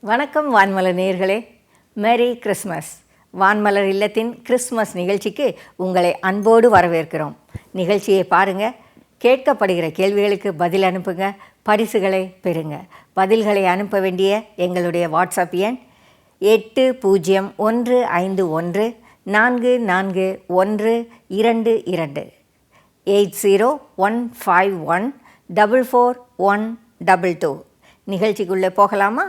வணக்கம் வான்மலர் நேயர்களே, merry Christmas. வான்மலர் இல்லத்தின் கிறிஸ்மஸ் நிகழ்ச்சிக்கு உங்களை அன்போடு வரவேற்கிறோம். நிகழ்ச்சியை பாருங்கள், கேட்கப்படுகிற கேள்விகளுக்கு பதில் அனுப்புங்க, பரிசுகளை பெறுங்க. பதில்களை அனுப்ப வேண்டிய எங்களுடைய வாட்ஸ்அப் எண் 8015144122 8015144122. நிகழ்ச்சிக்குள்ளே போகலாமா?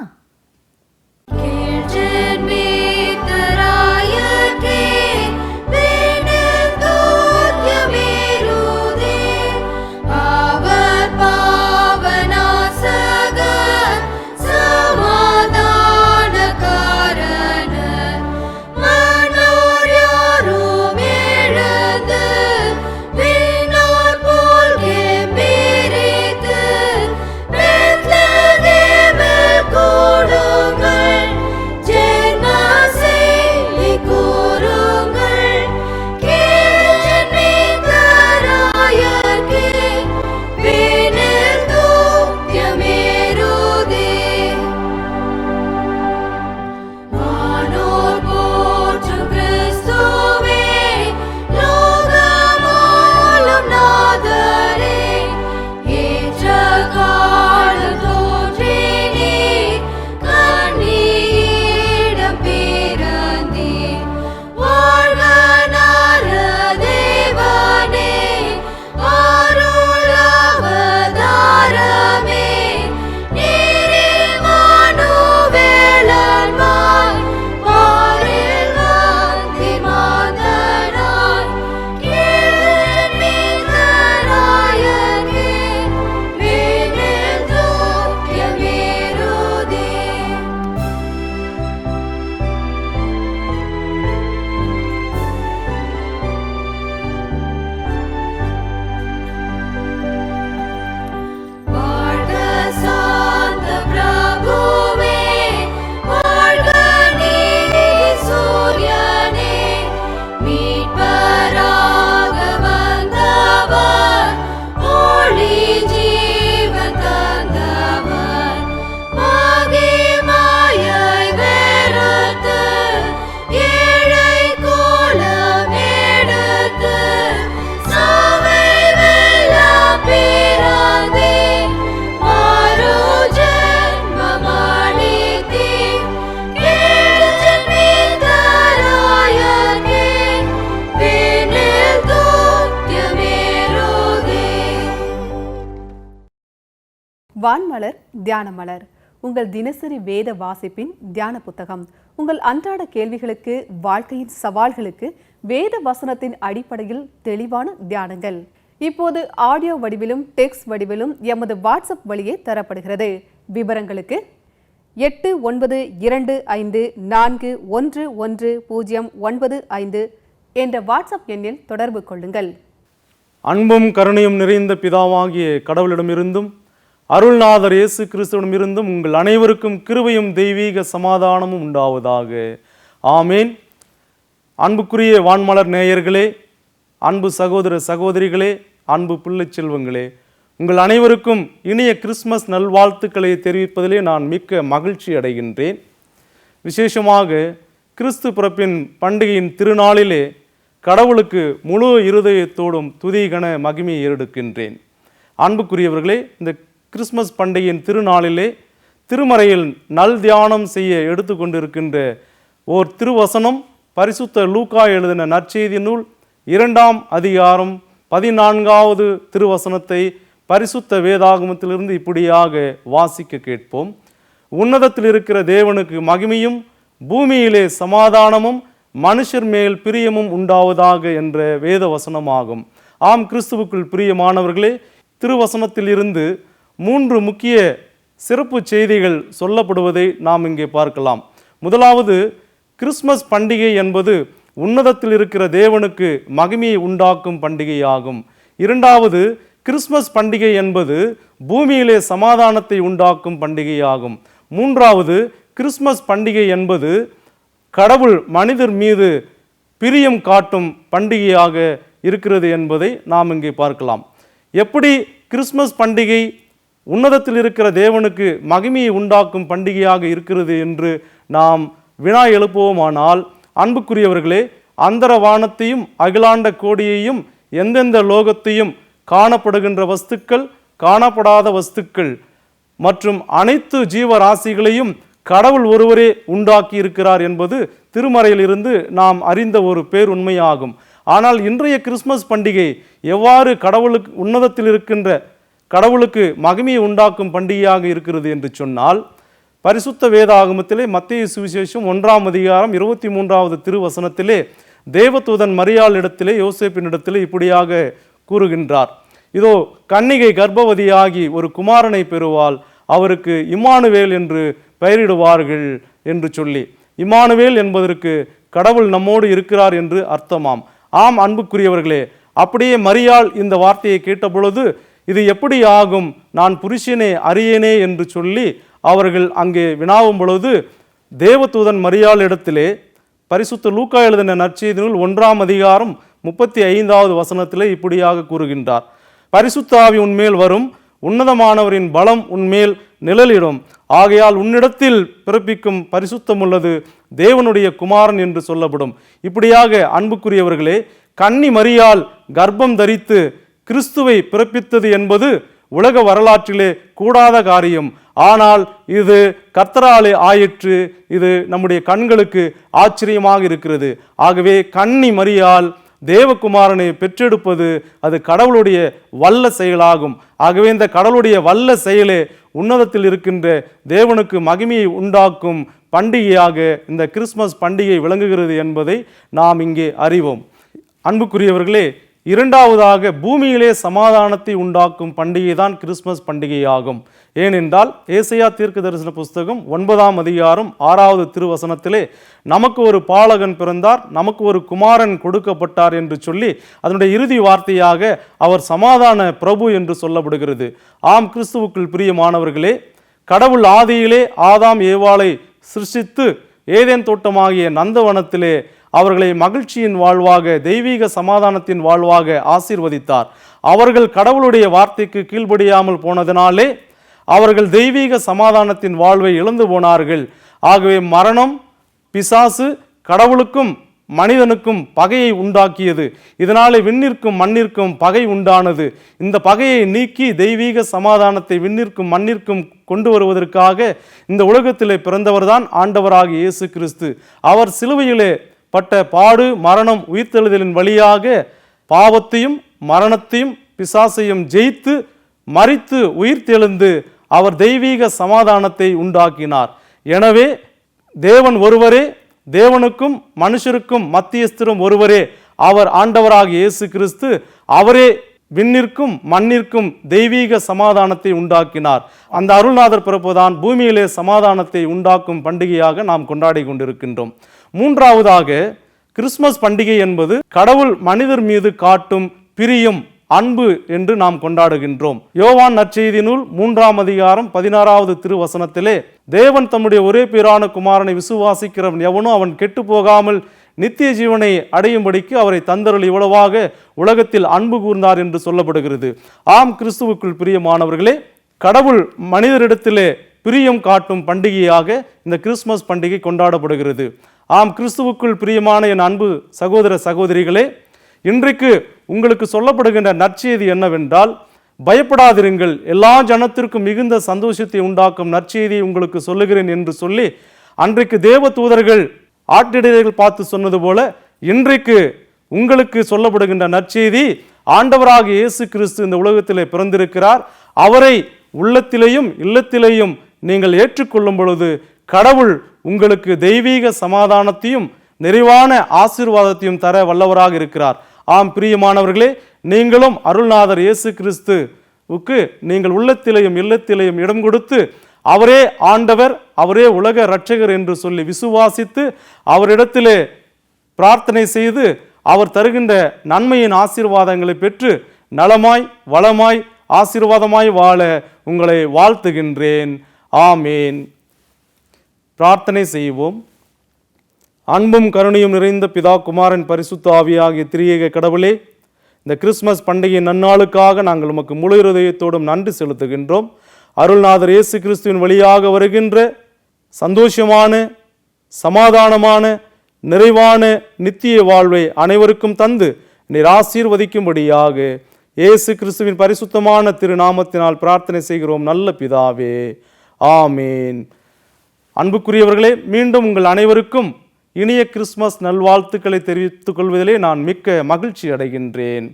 வான்மலர் தியான மலர், உங்கள் தினசரி வேத வாசிப்பின் தியான புத்தகம். உங்கள் அன்றாட கேள்விகளுக்கு, வாழ்க்கையின் சவால்களுக்கு வேத வசனத்தின் அடிப்படையில் தெளிவான தியானங்கள் இப்போது ஆடியோ வடிவிலும் டெக்ஸ்ட் வடிவிலும் எமது வாட்ஸ்அப் வழியே தரப்படுகிறது. விவரங்களுக்கு 8925411095 என்ற வாட்ஸ்அப் எண்ணில் தொடர்பு கொள்ளுங்கள். அன்பும் கருணையும் நிறைந்த பிதாவாகிய கடவுளிடமிருந்தும் அருள்நாதர் இயேசு கிறிஸ்துவிடமிருந்தும் உங்கள் அனைவருக்கும் கிருபையும் தெய்வீக சமாதானமும் உண்டாவதாக. ஆமேன். அன்புக்குரிய வான்மலர் நேயர்களே, அன்பு சகோதர சகோதரிகளே, அன்பு பிள்ளை செல்வங்களே, உங்கள் அனைவருக்கும் இனிய கிறிஸ்மஸ் நல்வாழ்த்துக்களை தெரிவிப்பதிலே நான் மிக்க மகிழ்ச்சி அடைகின்றேன். விசேஷமாக கிறிஸ்து பிறப்பின் பண்டிகையின் திருநாளிலே கடவுளுக்கு முழு இருதயத்தோடும் துதிகன மகிமையை ஏறெடுக்கின்றேன். அன்புக்குரியவர்களே, இந்த கிறிஸ்மஸ் பண்டிகையின் திருநாளிலே திருமறையில் நல் தியானம் செய்ய எடுத்துக்கொண்டிருக்கின்ற ஓர் திருவசனம் பரிசுத்த லூக்கா எழுதின நற்செய்தி நூல் 2ஆம் அதிகாரம் 14வது திருவசனத்தை பரிசுத்த வேதாகமத்திலிருந்து இப்படியாக வாசிக்க கேட்போம். உன்னதத்தில் இருக்கிற தேவனுக்கு மகிமையும் பூமியிலே சமாதானமும் மனுஷர் மேல் பிரியமும் உண்டாவதாக என்ற வேத வசனமாகும். ஆம், கிறிஸ்துவுக்குள் பிரியமானவர்களே, திருவசனத்தில் இருந்து 3 முக்கிய சிறப்பு செய்திகள் சொல்லப்படுவதை நாம் இங்கே பார்க்கலாம். முதலாவது, கிறிஸ்மஸ் பண்டிகை என்பது உன்னதத்தில் இருக்கிற தேவனுக்கு மகிமையை உண்டாக்கும் பண்டிகையாகும். இரண்டாவது, கிறிஸ்மஸ் பண்டிகை என்பது பூமியிலே சமாதானத்தை உண்டாக்கும் பண்டிகையாகும். மூன்றாவது, கிறிஸ்மஸ் பண்டிகை என்பது கடவுள் மனிதர் மீது பிரியம் காட்டும் பண்டிகையாக இருக்கிறது என்பதை நாம் இங்கே பார்க்கலாம். எப்படி கிறிஸ்மஸ் பண்டிகை உன்னதத்தில் இருக்கிற தேவனுக்கு மகிமையை உண்டாக்கும் பண்டிகையாக இருக்கிறது என்று நாம் வினா எழுப்புவோமானால், அன்புக்குரியவர்களே, அந்தர வானத்தையும் அகிலாண்ட கோடியையும் எந்தெந்த லோகத்தையும் காணப்படுகின்ற வஸ்துக்கள், காணப்படாத வஸ்துக்கள் மற்றும் அனைத்து ஜீவராசிகளையும் கடவுள் ஒருவரே உண்டாக்கி இருக்கிறார் என்பது திருமறையிலிருந்து நாம் அறிந்த ஒரு பேருண்மையாகும். ஆனால் இன்றைய கிறிஸ்மஸ் பண்டிகை எவ்வாறு கடவுளுக்கு உன்னதத்தில் இருக்கின்ற கடவுளுக்கு மகிமையை உண்டாக்கும் பண்டிகையாக இருக்கிறது என்று சொன்னால், பரிசுத்த வேதாகமத்திலே மத்தேயு சுவிசேஷம் 1ஆம் அதிகாரம் 23வது திருவசனத்திலே தேவதூதன் மரியாளிடத்திலே யோசேப்பினிடத்திலே இப்படியாக கூறுகின்றார். இதோ கன்னிகை கர்ப்பவதியாகி ஒரு குமாரனை பெறுவாள், அவருக்கு இம்மானுவேல் என்று பெயரிடுவார்கள் என்று சொல்லி, இம்மானுவேல் என்பதற்கு கடவுள் நம்மோடு இருக்கிறார் என்று அர்த்தமாம். ஆம் அன்புக்குரியவர்களே, அப்படியே மரியாள் இந்த வார்த்தையை கேட்டபொழுது, இது எப்படி ஆகும், நான் புருஷனே அறியேனே என்று சொல்லி அவர்கள் அங்கே வினாவும் பொழுது, தேவதூதன் மரியாள் இடத்திலே பரிசுத்த லூக்கா எழுதின நற்செய்தி நூல் 1ஆம் அதிகாரம் 35வது வசனத்திலே இப்படியாக கூறுகின்றார். பரிசுத்த ஆவி உன்மேல் வரும், உன்னதமானவரின் பலம் உன்மேல் நிழலிடும், ஆகையால் உன்னிடத்தில் பிறப்பிக்கும் பரிசுத்தம் உள்ளது தேவனுடைய குமாரன் என்று சொல்லப்படும். இப்படியாக அன்புக்குரியவர்களே, கன்னி மரியாள் கர்ப்பம் தரித்து கிறிஸ்துவை பிறப்பித்தது என்பது உலக வரலாற்றிலே கூடாத காரியம். ஆனால் இது கர்த்தராலே ஆயிற்று. இது நம்முடைய கண்களுக்கு ஆச்சரியமாக இருக்கிறது. ஆகவே கன்னி மரியாள் தேவகுமாரனை பெற்றெடுப்பது அது கடவுளுடைய வல்ல செயலாகும். ஆகவே இந்த கடவுளுடைய வல்ல செயலே உன்னதத்தில் இருக்கின்ற தேவனுக்கு மகிமையை உண்டாக்கும் பண்டிகையாக இந்த கிறிஸ்மஸ் பண்டிகை விளங்குகிறது என்பதை நாம் இங்கே அறிவோம். அன்புக்குரியவர்களே, இரண்டாவதாக பூமியிலே சமாதானத்தை உண்டாக்கும் பண்டிகை தான் கிறிஸ்மஸ் பண்டிகையாகும். ஏனென்றால் ஏசாயா தீர்க்க தரிசன புஸ்தகம் 9ஆம் அதிகாரம் 6வது திருவசனத்திலே நமக்கு ஒரு பாலகன் பிறந்தார், நமக்கு ஒரு குமாரன் கொடுக்கப்பட்டார் என்று சொல்லி அதனுடைய இறுதி வார்த்தையாக அவர் சமாதான பிரபு என்று சொல்லப்படுகிறது. ஆம் கிறிஸ்துவுக்குள் பிரியமானவர்களே, கடவுள் ஆதியிலே ஆதாம் ஏவாளை சிருஷ்டித்து ஏதேன் தோட்டமாகிய நந்தவனத்திலே அவர்களை மகிழ்ச்சியின் வாழ்வாக, தெய்வீக சமாதானத்தின் வாழ்வாக ஆசீர்வதித்தார். அவர்கள் கடவுளுடைய வார்த்தைக்கு கீழ்ப்படியாமல் போனதினாலே அவர்கள் தெய்வீக சமாதானத்தின் வாழ்வை இழந்து போனார்கள். ஆகவே மரணம், பிசாசு கடவுளுக்கும் மனிதனுக்கும் பகையை உண்டாக்கியது. இதனாலே விண்ணிற்கும் மண்ணிற்கும் பகை உண்டானது. இந்த பகையை நீக்கி தெய்வீக சமாதானத்தை விண்ணிற்கும் மண்ணிற்கும் கொண்டு வருவதற்காக இந்த உலகத்திலே பிறந்தவர்தான் ஆண்டவராகிய இயேசு கிறிஸ்து. அவர் சிலுவையிலே பட்ட பாடு, மரணம், உயிர்த்தெழுதலின் வழியாக பாவத்தையும் மரணத்தையும் பிசாசையும் ஜெயித்து மரித்து உயிர்த்தெழுந்து அவர் தெய்வீக சமாதானத்தை உண்டாக்கினார். எனவே தேவன் ஒருவரே, தேவனுக்கும் மனுஷருக்கும் மத்தியஸ்தரும் ஒருவரே, அவர் ஆண்டவராகிய இயேசு கிறிஸ்து. அவரே விண்ணிற்கும் மண்ணிற்கும் தெய்வீக சமாதானத்தை உண்டாக்கினார். அந்த அருள்நாதர் பிறப்புதான் பூமியிலே சமாதானத்தை உண்டாக்கும் பண்டிகையாக நாம் கொண்டாடி கொண்டிருக்கின்றோம். மூன்றாவதாக கிறிஸ்மஸ் பண்டிகை என்பது கடவுள் மனிதர் மீது காட்டும் பிரியம், அன்பு என்று நாம் கொண்டாடுகின்றோம். யோவான் நற்செய்தி நூல் 3ஆம் அதிகாரம் 16வது திருவசனத்திலே தேவன் தம்முடைய ஒரே பேரான குமாரனை விசுவாசிக்கிறவன் எவனோ அவன் கெட்டு போகாமல் நித்திய ஜீவனை அடையும்படிக்கு அவரை தந்தருள் இவ்வளவாக உலகத்தில் அன்பு கூர்ந்தார் என்று சொல்லப்படுகிறது. ஆம் கிறிஸ்துவுக்குள் பிரியமானவர்களே, கடவுள் மனிதரிடத்திலே பிரியம் காட்டும் பண்டிகையாக இந்த கிறிஸ்மஸ் பண்டிகை கொண்டாடப்படுகிறது. ஆம் கிறிஸ்துவுக்குள் பிரியமான என் அன்பு சகோதர சகோதரிகளே, இன்றைக்கு உங்களுக்கு சொல்லப்படுகின்ற நற்செய்தி என்னவென்றால், பயப்படாதிருங்கள், எல்லா ஜனத்திற்கும் மிகுந்த சந்தோஷத்தை உண்டாக்கும் நற்செய்தியை உங்களுக்கு சொல்லுகிறேன் என்று சொல்லி அன்றைக்கு தேவ தூதர்கள் ஆட்டிடையர்கள் பார்த்து சொன்னது போல இன்றைக்கு உங்களுக்கு சொல்லப்படுகின்ற நற்செய்தி, ஆண்டவராகிய இயேசு கிறிஸ்து இந்த உலகத்திலே பிறந்திருக்கிறார். அவரை உள்ளத்திலேயும் இல்லத்திலேயும் நீங்கள் ஏற்றுக்கொள்ளும் பொழுது கடவுள் உங்களுக்கு தெய்வீக சமாதானத்தையும் நிறைவான ஆசீர்வாதத்தையும் தர வல்லவராக இருக்கிறார். ஆம் பிரியமானவர்களே, நீங்களும் அருள்நாதர் இயேசு கிறிஸ்துவுக்கு நீங்கள் உள்ளத்திலேயும் இல்லத்திலேயும் இடம் கொடுத்து அவரே ஆண்டவர், அவரே உலக இரட்சகர் என்று சொல்லி விசுவாசித்து அவரிடத்திலே பிரார்த்தனை செய்து அவர் தருகின்ற நன்மையின் ஆசீர்வாதங்களை பெற்று நலமாய் வளமாய் ஆசீர்வாதமாய் வாழ உங்களை வாழ்த்துகின்றேன். ஆமேன். பிரார்த்தனை செய்வோம். அன்பும் கருணையும் நிறைந்த பிதா, குமாரன், பரிசுத்த ஆவியாகிய திரியேக கடவுளே, இந்த கிறிஸ்மஸ் பண்டிகை நன்னாளுக்காக நாங்கள் உமக்கு முழு இருதயத்தோடும் நன்றி செலுத்துகின்றோம். அருள்நாதர் இயேசு கிறிஸ்துவின் வழியாக வருகின்ற சந்தோஷமான, சமாதானமான, நிறைவான நித்திய வாழ்வை அனைவருக்கும் தந்து நீர் ஆசீர்வதிக்கும்படியாக இயேசு கிறிஸ்துவின் பரிசுத்தமான திருநாமத்தினால் பிரார்த்தனை செய்கிறோம் நல்ல பிதாவே, ஆமேன். அன்புக்குரியவர்களே, மீண்டும் உங்கள் அனைவருக்கும் இனிய கிறிஸ்மஸ் நல்வாழ்த்துக்களை தெரிவித்துக் கொள்வதிலே நான் மிக்க மகிழ்ச்சி அடைகின்றேன்.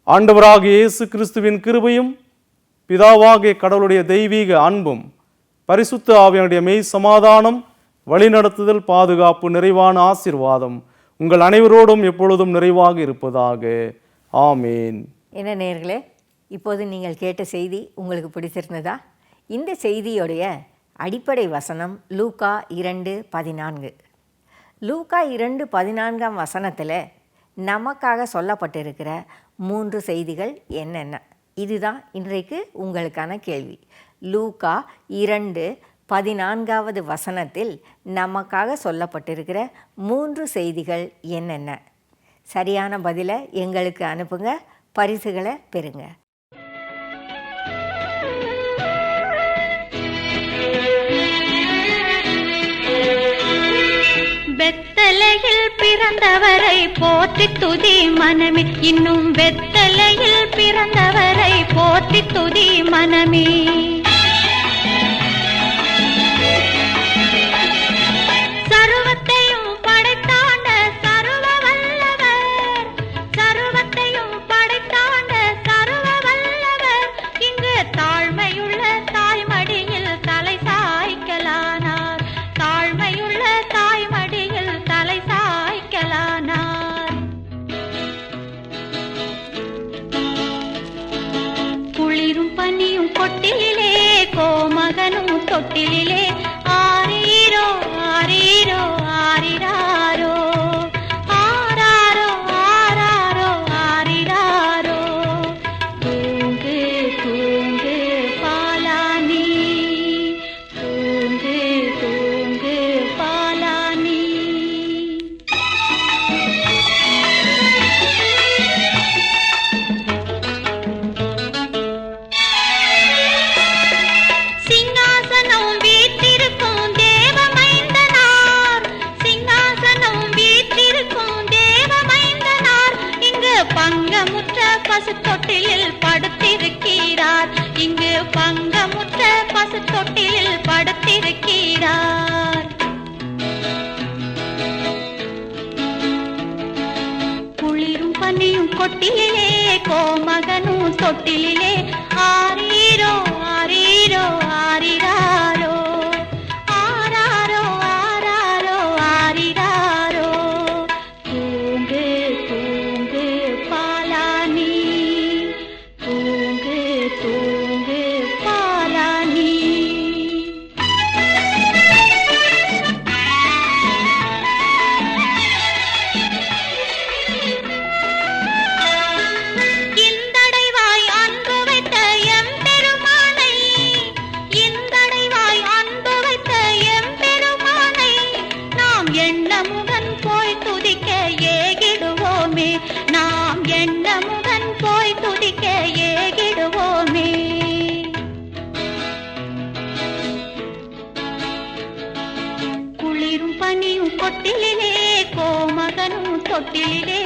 ஆண்டவராகிய இயேசு கிறிஸ்துவின் கிருபையும் பிதாவாகிய கடவுளுடைய தெய்வீக அன்பும் பரிசுத்த ஆவியானுடைய மெய் சமாதானம், வழிநடத்துதல், பாதுகாப்பு, நிறைவான ஆசீர்வாதம் உங்கள் அனைவரோடும் எப்பொழுதும் நிறைவாக இருப்பதாக. ஆமேன். என்ன நேயர்களே, இப்போது நீங்கள் கேட்ட செய்தி உங்களுக்கு பிடித்திருந்ததா? இந்த செய்தியுடைய அடிப்படை வசனம் லூக்கா 2:14. லூக்கா 2:14 வசனத்தில் நமக்காக சொல்லப்பட்டிருக்கிற 3 செய்திகள் என்னென்ன? இதுதான் இன்றைக்கு உங்களுக்கான கேள்வி. லூக்கா 2:14 வசனத்தில் நமக்காக சொல்லப்பட்டிருக்கிற 3 செய்திகள் என்னென்ன? சரியான பதிலை எங்களுக்கு அனுப்புங்க, பரிசுகளை பெறுங்க. வெத்தலையில் பிறந்தவரை போற்றி துதி மனமே, இன்னும் வெத்தலையில் பிறந்தவரை போற்றி துதி மனமே. சர்வத்தையும் படைத்தாண்ட சர்வ வல்லவர், சர்வத்தையும் படைத்தாண்ட சர்வ வல்லவர், இங்கு தாழ்மையுள்ள தாய்மடியில் தலை சாய்க்கலானார், தாழ்மையுள்ள தாய்மடியில் தலை சாய்க்கலானார். குளிரும் பனியும் கொட்டிலே, கோமகனும் தொட்டிலே, ஆரீரோ ஆரீரோ ஆரிராரோ, ஆராரோ ஆராரோ ஆரிராரோ. தூங்கு தூங்கு பாலானி, தூங்கு தூங்கு பாலானி. சிங்காசனம் வீற்றிருக்கும் தேவமைந்தனார், சிங்காசனம் வீற்றிருக்கும் தேவமைந்தனார், இங்கு பங்கமுற்ற பசு தொட்டிலில் படுத்திருக்கிறார், இங்கு பங்கமுற்ற பசு தொட்டிலில் படுத்திருக்கிறார். குளிரும் பனியும் கொட்டிலே, கோமகனும் தொட்டிலே, ஆரீரோ ஆரீரோ ஆரிராரோ, ஆராரோ ஆராரோ ஆரிராரோ. தூங்கு தூங்கு பாலானி, தூங்கு தூங்கு பாலானி. இந்தடைவாய் அன்பு வைத்த எம்பெருமானை, இந்தடைவாய் அன்பு வைத்த எம்பெருமானை, நாம் எண்ணமுடன் போய் துதிக்க ஏகிடுவோமே, நாம் எண்ணமுடன் போய் துதிக்க ஏகிடுவோமே. குளிரும் பனியும் கொட்டிலே, கோமகனும் தொட்டிலே,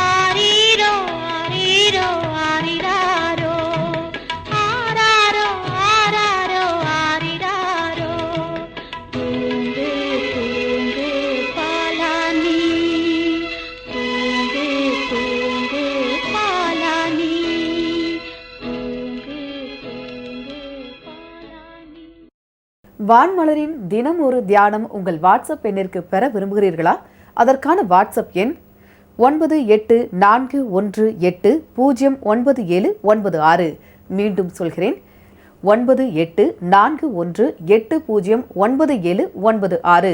ஆரீரோ ஆரீரோ ஆரிராரோ, ஆராரோ ஆராரோ ஆரிராரோ. தூங்கு தூங்கு பாலானி, தூங்கு தூங்கு பாலானி, தூங்கு தூங்கு பாலானி. வான்மலரின் தினம் ஒரு தியானம் உங்கள் வாட்ஸ்அப் எண்ணிற்கு பெற விரும்புகிறீர்களா? அதற்கான வாட்ஸ்அப் எண் 9848097996. மீண்டும் சொல்கிறேன், 9841809796.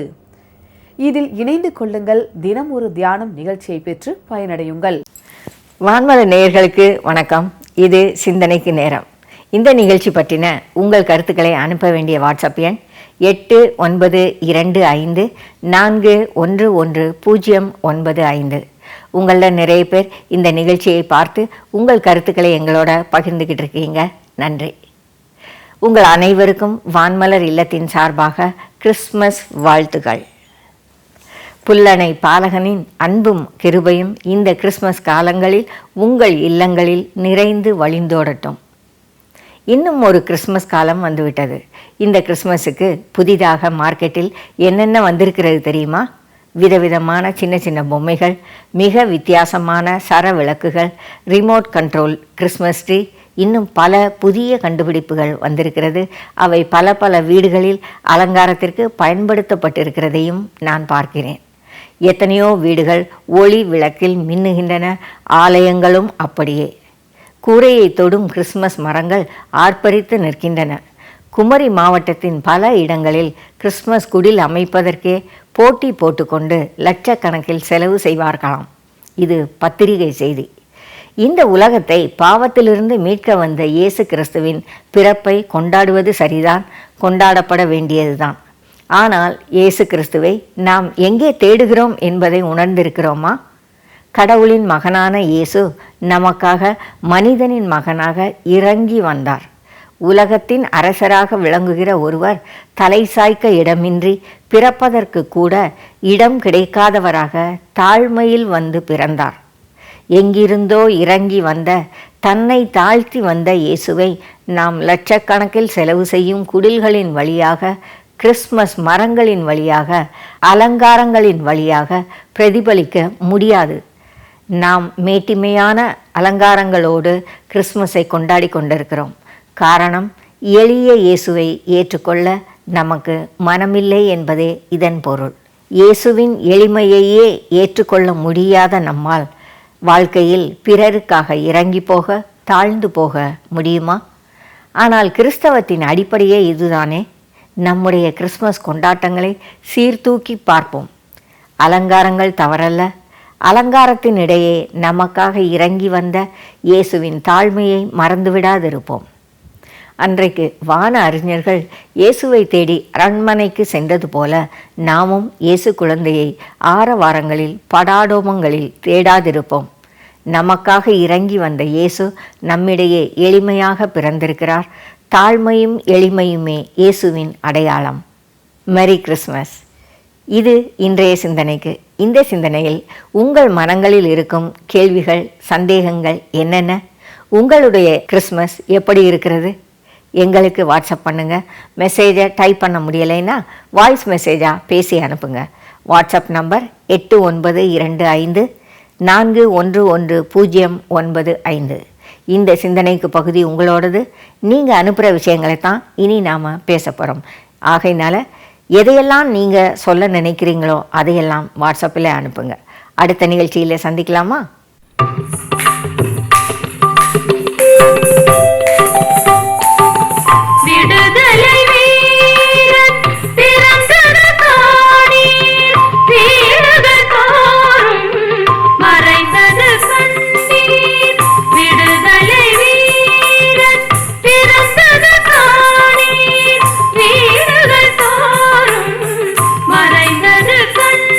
இதில் இணைந்து கொள்ளுங்கள். தினம் ஒரு தியானம் நிகழ்ச்சியை பெற்று பயனடையுங்கள். வான்மலர் நேயர்களுக்கு வணக்கம். இது சிந்தனைக்கு நேரம். இந்த நிகழ்ச்சி பற்றின உங்கள் கருத்துக்களை அனுப்ப வேண்டிய வாட்ஸ்அப் எண் 8925411095. உங்களில் நிறைய பேர் இந்த நிகழ்ச்சியை பார்த்து உங்கள் கருத்துக்களை எங்களோட பகிர்ந்துக்கிட்டு இருக்கீங்க. நன்றி. உங்கள் அனைவருக்கும் வான்மலர் இல்லத்தின் சார்பாக கிறிஸ்மஸ் வாழ்த்துக்கள். புல்லணை பாலகனின் அன்பும் கிருபையும் இந்த கிறிஸ்மஸ் காலங்களில் உங்கள் இல்லங்களில் நிறைந்து வழிந்தோடட்டும். இன்னும் ஒரு கிறிஸ்மஸ் காலம் வந்துவிட்டது. இந்த கிறிஸ்மஸுக்கு புதிதாக மார்க்கெட்டில் என்னென்ன வந்திருக்கிறது தெரியுமா? விதவிதமான சின்ன சின்ன பொம்மைகள், மிக வித்தியாசமான சர விளக்குகள், ரிமோட் கண்ட்ரோல் கிறிஸ்மஸ் ட்ரீ, இன்னும் பல புதிய கண்டுபிடிப்புகள் வந்திருக்கிறது. அவை பல பல வீடுகளில் அலங்காரத்திற்கு பயன்படுத்தப்பட்டிருக்கிறதையும் நான் பார்க்கிறேன். எத்தனையோ வீடுகள் ஒளி விளக்கில் மின்னுகின்றன. ஆலயங்களும் அப்படியே. கூரையை தொடும் கிறிஸ்மஸ் மரங்கள் ஆர்ப்பரித்து நிற்கின்றன. குமரி மாவட்டத்தின் பல இடங்களில் கிறிஸ்மஸ் குடில் அமைப்பதற்கே போட்டி போட்டுக்கொண்டு லட்சக்கணக்கில் செலவு செய்வார்களாம். இது பத்திரிகை செய்தி. இந்த உலகத்தை பாவத்திலிருந்து மீட்க வந்த இயேசு கிறிஸ்துவின் பிறப்பை கொண்டாடுவது சரிதான், கொண்டாடப்பட வேண்டியதுதான். ஆனால் இயேசு கிறிஸ்துவை நாம் எங்கே தேடுகிறோம் என்பதை உணர்ந்திருக்கிறோமா? கடவுளின் மகனான இயேசு நமக்காக மனிதனின் மகனாக இறங்கி வந்தார். உலகத்தின் அரசராக விளங்குகிற ஒருவர் தலை சாய்க்க இடமின்றி பிறப்பதற்கு கூட இடம் கிடைக்காதவராக தாழ்மையில் வந்து பிறந்தார். எங்கிருந்தோ இறங்கி வந்த, தன்னை தாழ்த்தி வந்த இயேசுவை நாம் லட்சக்கணக்கில் செலவு செய்யும் குடில்களின் வழியாக, கிறிஸ்மஸ் மரங்களின் வழியாக, அலங்காரங்களின் வழியாக பிரதிபலிக்க முடியாது. நாம் மேட்டிமையான அலங்காரங்களோடு கிறிஸ்மஸை கொண்டாடி கொண்டிருக்கிறோம். காரணம், எளிய இயேசுவை ஏற்றுக்கொள்ள நமக்கு மனமில்லை என்பதே இதன் பொருள். இயேசுவின் எளிமையையே ஏற்றுக்கொள்ள முடியாத நம்மால் வாழ்க்கையில் பிறருக்காக இறங்கி போக, தாழ்ந்து போக முடியுமா? ஆனால் கிறிஸ்தவத்தின் அடிப்படையே இதுதானே. நம்முடைய கிறிஸ்மஸ் கொண்டாட்டங்களை சீர்தூக்கி பார்ப்போம். அலங்காரங்கள் தவறல்ல. அலங்காரத்தின் இடையே நமக்காக இறங்கி வந்த இயேசுவின் தாழ்மையை மறந்துவிடாதிருப்போம். அன்றைக்கு வான அறிஞர்கள் இயேசுவை தேடி அரண்மனைக்கு சென்றது போல நாமும் இயேசு குழந்தையை ஆரவாரங்களில் படாடோமங்களில் தேடாதிருப்போம். நமக்காக இறங்கி வந்த இயேசு நம்மிடையே எளிமையாக பிறந்திருக்கிறார். தாழ்மையும் எளிமையுமே இயேசுவின் அடையாளம். மெரி கிறிஸ்மஸ். இது இன்றைய சிந்தனைக்கு. இந்த சிந்தனையில் உங்கள் மனங்களில் இருக்கும் கேள்விகள், சந்தேகங்கள் என்னென்ன? உங்களுடைய கிறிஸ்மஸ் எப்படி இருக்கிறது? எங்களுக்கு வாட்ஸ்அப் பண்ணுங்கள். மெசேஜை டைப் பண்ண முடியலைன்னா வாய்ஸ் மெசேஜாக பேசி அனுப்புங்க. WhatsApp number 8925411095. இந்த சிந்தனைக்கு பகுதி உங்களோடது. நீங்கள் அனுப்புகிற விஷயங்களை தான் இனி நாம் பேச போகிறோம். ஆகையினால எதையெல்லாம் நீங்கள் சொல்ல நினைக்கிறீங்களோ அதையெல்லாம் வாட்ஸ்அப்பில் அனுப்புங்க. அடுத்த நிகழ்ச்சியில் சந்திக்கலாமா? விடுதலை வீரன் பிறந்தது காணீர், வீடுகள் தோறும் மறைந்தது கண்ணீர். விடுதலை வீரன் பிறந்தது காணீர், வீடுகள் தோறும் மறைந்தது கண்ணீர்.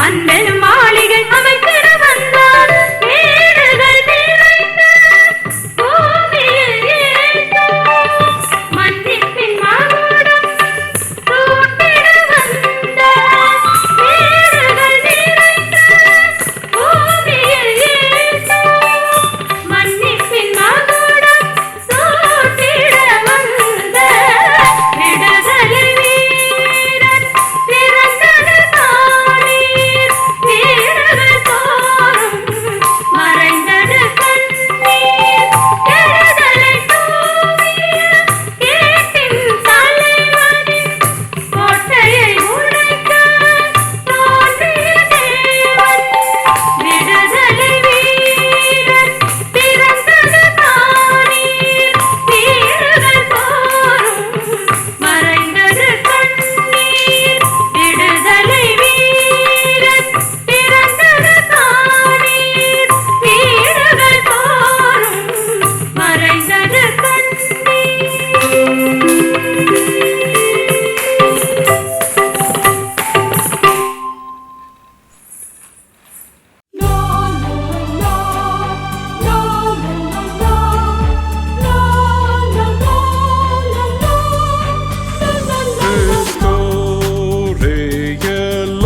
அன்பெனும் மாளிகை அமைத்திட வந்தார். வீடுகள் நிறைந்த பூமியில் ஏதோ மன்னிப்பின் மகுடம் சூட்டிட வந்தார். வீடுகள் நிறைந்த பூமியில் ஏதோ மன்னிப்பின் மகுடம் சூட்டிட வந்த விடுதலை வீரன் பிறந்தது தானீர். வீடுகள் தோறும் மறைந்தது கண்ணீர். கெடுதலை தூவிய கேட்டின் தலைவனின் கோட்டையை உடைக்க தோன்றிய தேவன். விடுதலை வீரன் பிறந்தது தானீர். வீடுகள் தோறும் மறைந்தது கண்ணீர். விடுதலை வீரன் பிறந்தது தானீர். வீடுகள் தோறும் மறைந்தது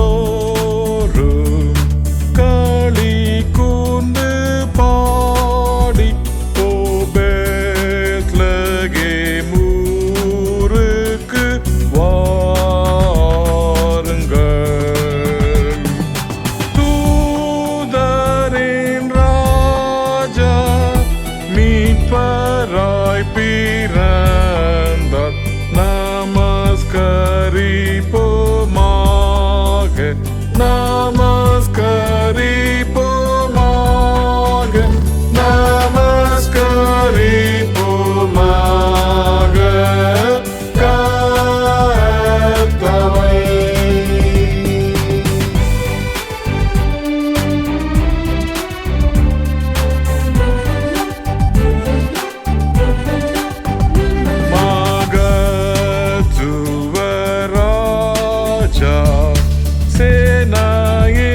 எல்லோரும் களி கூர்ந்து பாடி ஓ பெத்லகேம் ஊருக்கு வாருங்கள். தூதரின் ராஜா மீட்பராய் பிறந்தார். நமஸ்கரிப்போமாக, நமஸ்கரிப்போமாக, நமஸ்கரிப்போமாக கர்த்தரை. மகத்துவராஜா சேனாயே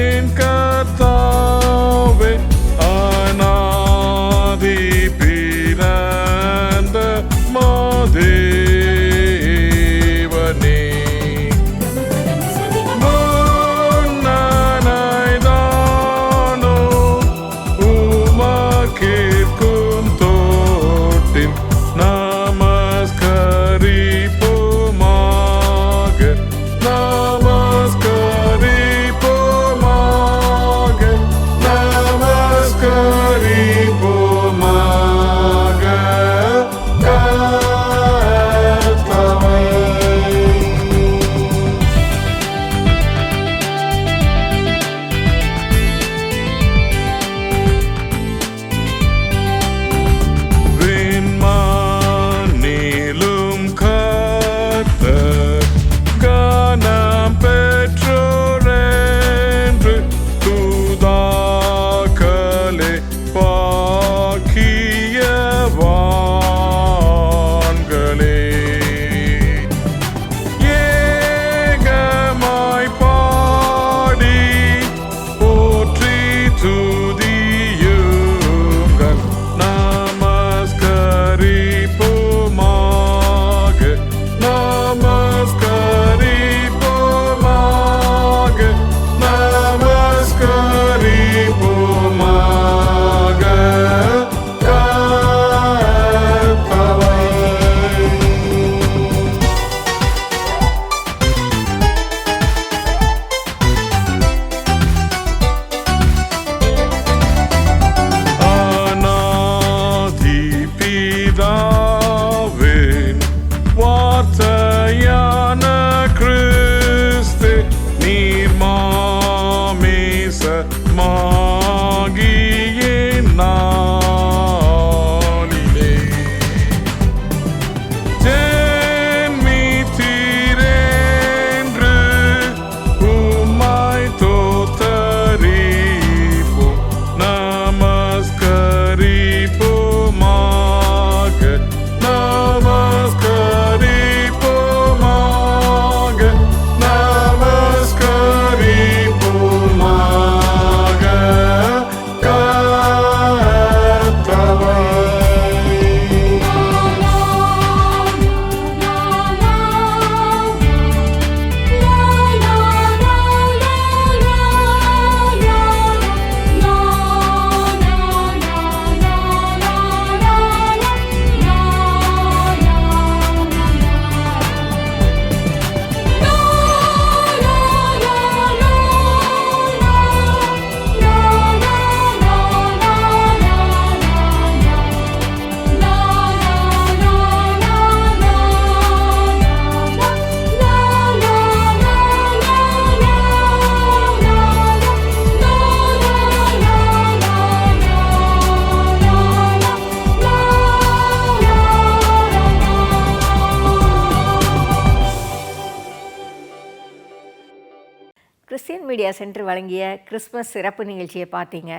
மீடியா சென்டர் வழங்கிய கிறிஸ்மஸ் சிறப்பு நிகழ்ச்சியை பார்த்தீங்க.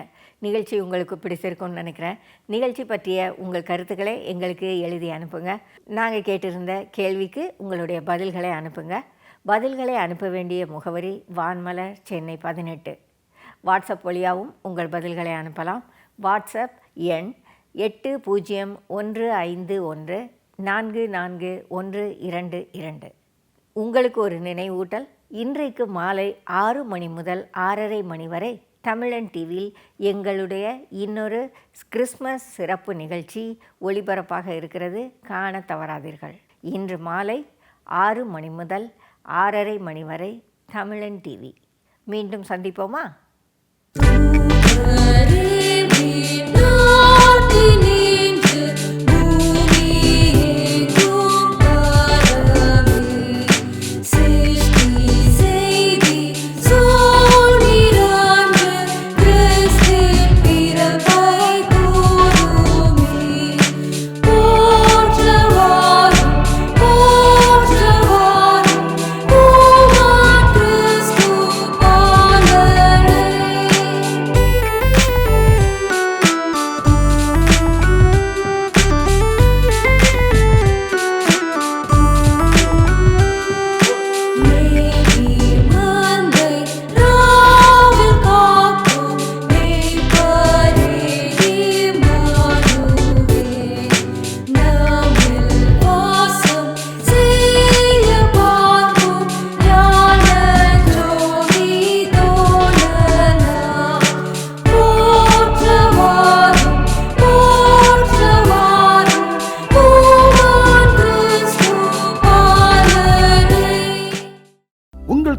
நிகழ்ச்சி உங்களுக்கு பிடிச்சிருக்கும்னு நினைக்கிறேன். நிகழ்ச்சி பற்றிய உங்கள் கருத்துக்களை எங்களுக்கு எழுதி அனுப்புங்க. நாங்கள் கேட்டிருந்த கேள்விக்கு உங்களுடைய பதில்களை அனுப்புங்க. பதில்களை அனுப்ப வேண்டிய முகவரி வான்மலர், சென்னை 18. வாட்ஸ்அப் வழியாகவும் உங்கள் பதில்களை அனுப்பலாம். வாட்ஸ்அப் எண் 8015144122. உங்களுக்கு ஒரு நினைவூட்டல். இன்றைக்கு மாலை 6 மணி முதல் 6:30 மணி வரை தமிழன் டிவியில் எங்களுடைய இன்னொரு கிறிஸ்மஸ் சிறப்பு நிகழ்ச்சி ஒளிபரப்பாக இருக்கிறது. காண தவறாதீர்கள். இன்று மாலை 6 மணி முதல் 6:30 மணி வரை தமிழன் டிவி. மீண்டும் சந்திப்போமா?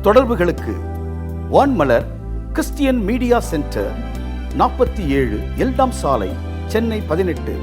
தொடர்புகளுக்கு வான்மலர் கிறிஸ்டியன் மீடியா சென்டர், 47 எல்டாம் சாலை, சென்னை 18.